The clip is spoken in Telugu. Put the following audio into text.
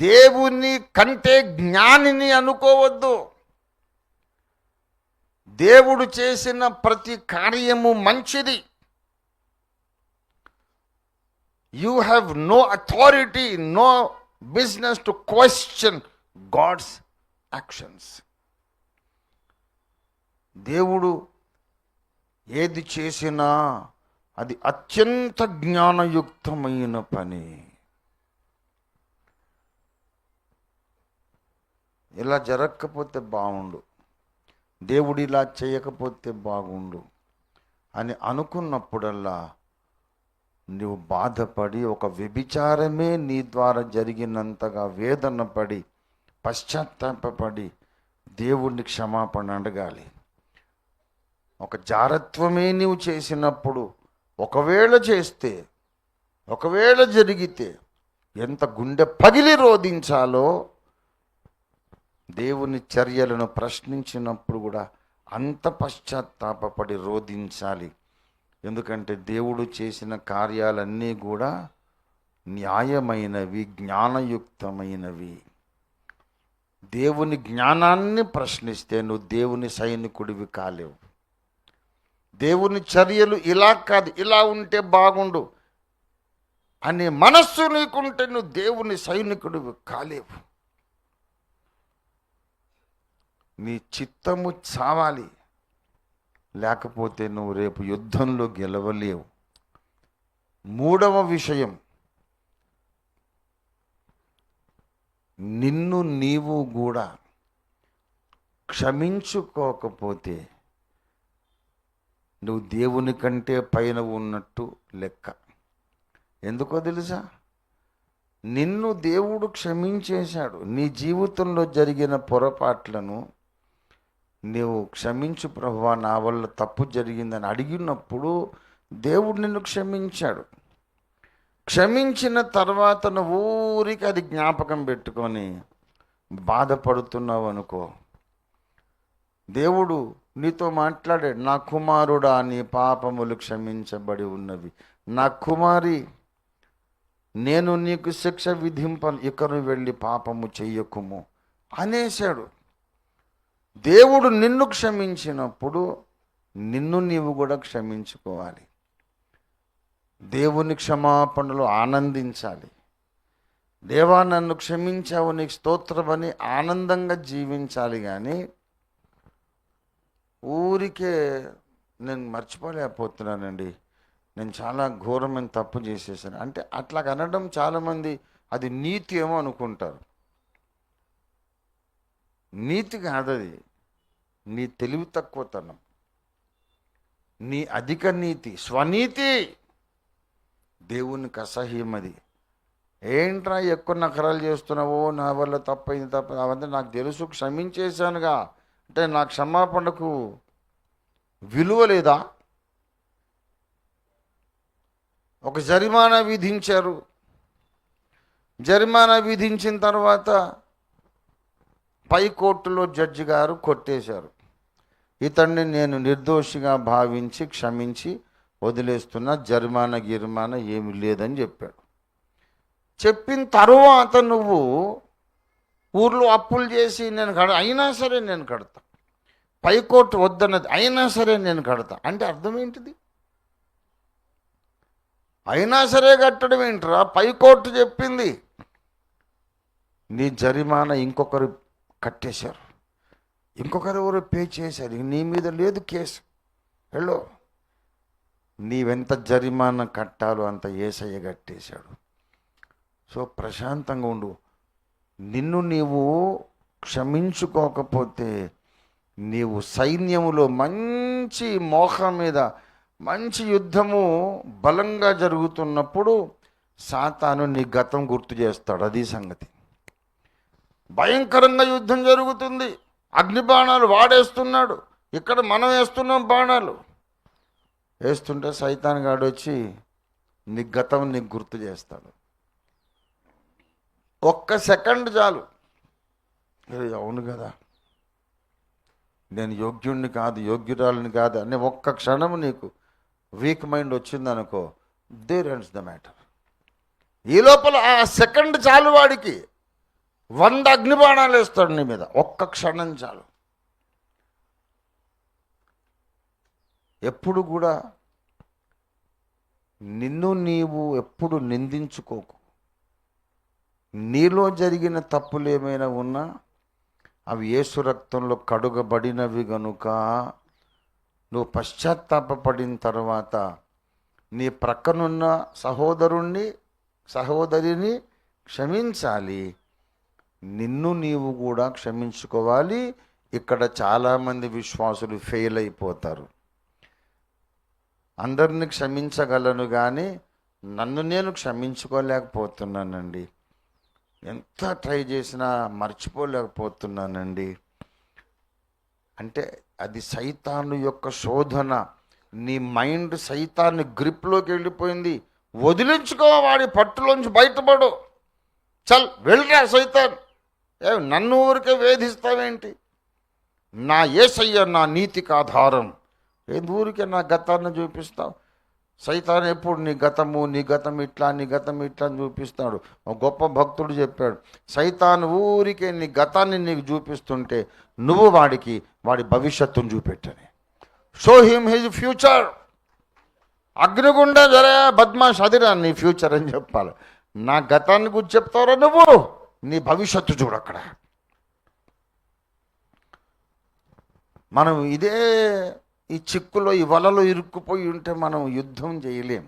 దేవుని కంటే జ్ఞానిని అనుకోవద్దు. దేవుడు చేసిన ప్రతి కార్యము మంచిది. You have no authority, no business to question God's actions. దేవుడు ఏది చేసినా అది అత్యంత జ్ఞానయుక్తమైన పని. ఇలా జరగకపోతే బాగుండు, దేవుడు ఇలా చేయకపోతే బాగుండు అని అనుకున్నప్పుడల్లా నువ్వు బాధపడి, ఒక వ్యభిచారమే నీ ద్వారా జరిగినంతగా వేదన పడి, పశ్చాత్తాపడి దేవుణ్ణి క్షమాపణ అడగాలి. ఒక జారత్వమే నీవు చేసినప్పుడు, ఒకవేళ జరిగితే ఎంత గుండె పగిలి రోధించాలో, దేవుని చర్యలను ప్రశ్నించినప్పుడు కూడా అంత పశ్చాత్తాపడి రోధించాలి. ఎందుకంటే దేవుడు చేసిన కార్యాలన్నీ కూడా న్యాయమైనవి, జ్ఞానయుక్తమైనవి. దేవుని జ్ఞానాన్ని ప్రశ్నిస్తే నువ్వు దేవుని సైనికుడివి కాలేవు. దేవుని చర్యలు ఇలా కాదు, ఇలా ఉంటే బాగుండు అనే మనస్సు నీకుంటే నువ్వు దేవుని సైనికుడివి కాలేవు. నీ చిత్తము చావాలి, లేకపోతే నువ్వు రేపు యుద్ధంలో గెలవలేవు. మూడవ విషయం, నిన్ను నీవు కూడా క్షమించుకోకపోతే నువ్వు దేవుని కంటే పైన ఉన్నట్టు లెక్క. ఎందుకో తెలుసా? నిన్ను దేవుడు క్షమించేశాడు. నీ జీవితంలో జరిగిన పొరపాట్లను నీవు క్షమించు ప్రభువా, నా వల్ల తప్పు జరిగిందని అడిగినప్పుడు దేవుడు నిన్ను క్షమించాడు. క్షమించిన తర్వాత నువ్వు ఊరికి అది జ్ఞాపకం పెట్టుకొని బాధపడుతున్నావు అనుకో, దేవుడు నీతో మాట్లాడాడు, నా కుమారుడా నీ పాపములు క్షమించబడి ఉన్నవి, నా కుమారి నేను నీకు శిక్ష విధింపను, ఇకను వెళ్ళి పాపము చెయ్యకుము అనేశాడు. దేవుడు నిన్ను క్షమించినప్పుడు నిన్ను నీవు కూడా క్షమించుకోవాలి. దేవుని క్షమాపణలో ఆనందించాలి. దేవా నన్ను క్షమించావు, నీకు స్తోత్రమని ఆనందంగా జీవించాలి. కానీ ఊరికే నేను మర్చిపోలేకపోతున్నానండి, నేను చాలా ఘోరమైన తప్పు చేసేసాను అంటే అట్లా అనడం చాలామంది అది నీతి ఏమో అనుకుంటారు. నీతి కాదది, నీ తెలివి తక్కువతనం, నీ అధిక నీతి, స్వనీతి. దేవునికి అసహ్యం అది. ఏంట్రా ఎక్కువ నకరాలు చేస్తున్నావో, నా వల్ల తప్పైంది అవంతా నాకు తెలుసు, క్షమించేశానుగా అంటే నా క్షమాపణకు విలువ లేదా? ఒక జరిమానా విధించారు. జరిమానా విధించిన తర్వాత పై కోర్టులో జడ్జి గారు కొట్టేశారు. ఇతన్ని నేను నిర్దోషిగా భావించి క్షమించి వదిలేస్తున్నా, జరిమానా ఏమి లేదని చెప్పాడు. చెప్పిన తరువాత నువ్వు ఊర్లో అప్పులు చేసి నేను అయినా సరే నేను కడతా, పై కోర్టు వద్దన్నది అయినా సరే నేను కడతా అంటే అర్థం ఏంటిది? అయినా సరే కట్టడం ఏంట్రా? పై కోర్టు చెప్పింది, నీ జరిమానా ఇంకొకరు కట్టేశారు, ఇంకొకరు ఎవరు పే చేశారు, నీ మీద లేదు కేసు, వెళ్ళు. నీవెంత జరిమానా కట్టాలో అంత యేసయ్య కట్టేశాడు. సో ప్రశాంతంగా ఉండు. నిన్ను నీవు క్షమించుకోకపోతే నీవు సైన్యములో మంచి మోహం మీద మంచి యుద్ధము బలంగా జరుగుతున్నప్పుడు సాతాను నీ గతం గుర్తు చేస్తాడు. అది సంగతి. భయంకరంగా యుద్ధం జరుగుతుంది, అగ్ని బాణాలు వాడేస్తున్నాడు, ఇక్కడ మనం వేస్తున్నాం బాణాలు వేస్తుంటే సైతాన్ గాడు వచ్చి నీ గతం నీకు గుర్తు చేస్తాడు. ఒక్క సెకండ్ చాలు, అవును కదా నేను యోగ్యుణ్ణి కాదు, యోగ్యురాలని కాదు అనే ఒక్క క్షణం నీకు వీక్ మైండ్ వచ్చిందనుకో, దేర్ ఎండ్స్ ద మ్యాటర్. ఈ లోపల ఆ సెకండ్ చాలు వాడికి, 100 అగ్నిబాణాలు వేస్తాడు నీ మీద, ఒక్క క్షణం చాలు. ఎప్పుడు కూడా నిన్ను నీవు ఎప్పుడు నిందించుకోకు. నీలో జరిగిన తప్పులు ఏమైనా ఉన్నా అవి యేసు రక్తంలో కడుగబడినవి గనుక నువ్వు పశ్చాత్తాపపడిన తర్వాత నీ ప్రక్కనున్న సహోదరుణ్ణి సహోదరిని క్షమించాలి, నిన్ను నీవు కూడా క్షమించుకోవాలి. ఇక్కడ చాలామంది విశ్వాసులు ఫెయిల్ అయిపోతారు. అందరిని క్షమించగలను కానీ నన్ను నేను క్షమించుకోలేకపోతున్నానండి, ఎంత ట్రై చేసినా మర్చిపోలేకపోతున్నానండి అంటే అది సైతాను యొక్క శోధన. నీ మైండ్ సైతాన్ని గ్రిప్లోకి వెళ్ళిపోయింది. వదిలించుకో, వాడి పట్టులోంచి బయటపడు. చల్ వెళ్ళరా సైతాన్, నన్ను ఊరికే వేధిస్తావేంటి? నా యేసయ్య నా నీతికి ఆధారం. ఊరికే నా గతాన్ని చూపిస్తావు? సైతాన్ ఎప్పుడు నీ గతం ఇట్లా అని చూపిస్తాడు. ఒక గొప్ప భక్తుడు చెప్పాడు, సైతాన్ ఊరికే నీ గతాన్ని నీకు చూపిస్తుంటే నువ్వు వాడి భవిష్యత్తును చూపెట్టని. Show him his future. అగ్నిగుండ జరే బద్మాష్, అదిరా నీ ఫ్యూచర్ అని చెప్పాలి. నా గతాన్ని గురించి చెప్తావురా నువ్వు, నీ భవిష్యత్తు చూడక్కడ. మనం ఈ చిక్కులో ఈ వలలో ఇరుక్కుపోయి ఉంటే మనం యుద్ధం చేయలేం.